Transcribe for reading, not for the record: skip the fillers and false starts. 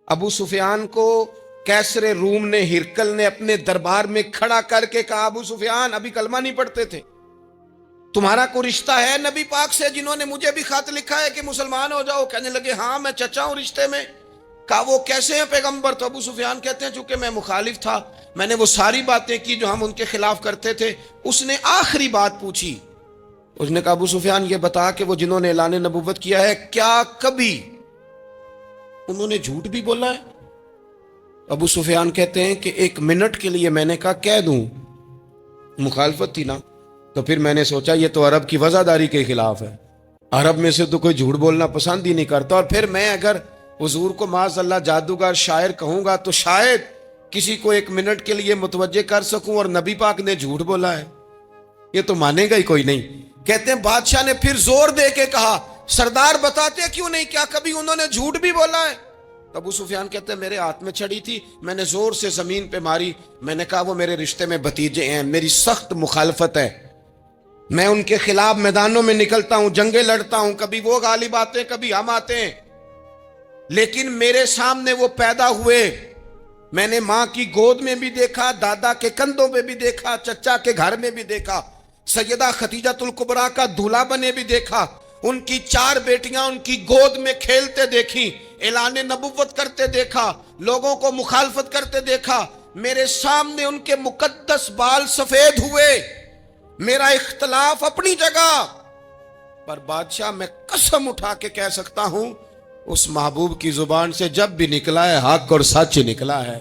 ابو سفیان کو کیسر روم نے، ہرکل نے اپنے دربار میں کھڑا کر کے کہا، ابو سفیان ابھی کلمہ نہیں پڑھتے تھے، تمہارا کوئی رشتہ ہے نبی پاک سے جنہوں نے مجھے بھی خط لکھا ہے کہ مسلمان ہو جاؤ؟ کہنے لگے ہاں میں چچا ہوں رشتے میں۔ کہا وہ کیسے ہیں پیغمبر؟ تو ابو سفیان کہتے ہیں چونکہ میں مخالف تھا، میں نے وہ ساری باتیں کی جو ہم ان کے خلاف کرتے تھے۔ اس نے آخری بات پوچھی، اس نے کہا ابو سفیان یہ بتا کہ وہ جنہوں نے اعلان نبوت کیا ہے کیا کبھی انہوں نے جھوٹ بھی بولا ہے؟ ابو سفیان کہتے ہیں کہ 1 منٹ کے لیے میں نے کہا کہہ دوں، مخالفت تھی نا، تو پھر میں نے سوچا یہ تو عرب کی وزاداری کے خلاف ہے، عرب میں سے تو کوئی جھوٹ بولنا پسند ہی نہیں کرتا، اور پھر میں اگر حضور کو معاذ اللہ جادوگر شاعر کہوں گا تو شاید کسی کو 1 منٹ کے لیے متوجہ کر سکوں، اور نبی پاک نے جھوٹ بولا ہے، یہ تو مانے گا ہی کوئی نہیں۔ کہتے ہیں بادشاہ نے پھر زور دے کے کہا سردار بتاتے کیوں نہیں، کیا کبھی انہوں نے جھوٹ بھی بولا ہے؟ ابو سفیان کہتے ہیں میرے ہاتھ میں چھڑی تھی، میں نے زور سے زمین پہ ماری، میں نے کہا وہ میرے رشتے میں بھتیجے ہیں، میری سخت مخالفت ہے، میں ان کے خلاف میدانوں میں نکلتا ہوں، جنگیں لڑتا ہوں، کبھی وہ غالب آتے ہیں کبھی ہم آتے ہیں، لیکن میرے سامنے وہ پیدا ہوئے، میں نے ماں کی گود میں بھی دیکھا، دادا کے کندھوں میں بھی دیکھا، چچا کے گھر میں بھی دیکھا، سیدہ خدیجہ الکبریٰ کا دولہا بنے بھی دیکھا، ان کی 4 بیٹیاں ان کی گود میں کھیلتے دیکھی، اعلان نبوت کرتے دیکھا، لوگوں کو مخالفت کرتے دیکھا، میرے سامنے ان کے مقدس بال سفید ہوئے، میرا اختلاف اپنی جگہ، پر بادشاہ میں قسم اٹھا کے کہہ سکتا ہوں اس محبوب کی زبان سے جب بھی نکلا ہے حق اور سچ نکلا ہے۔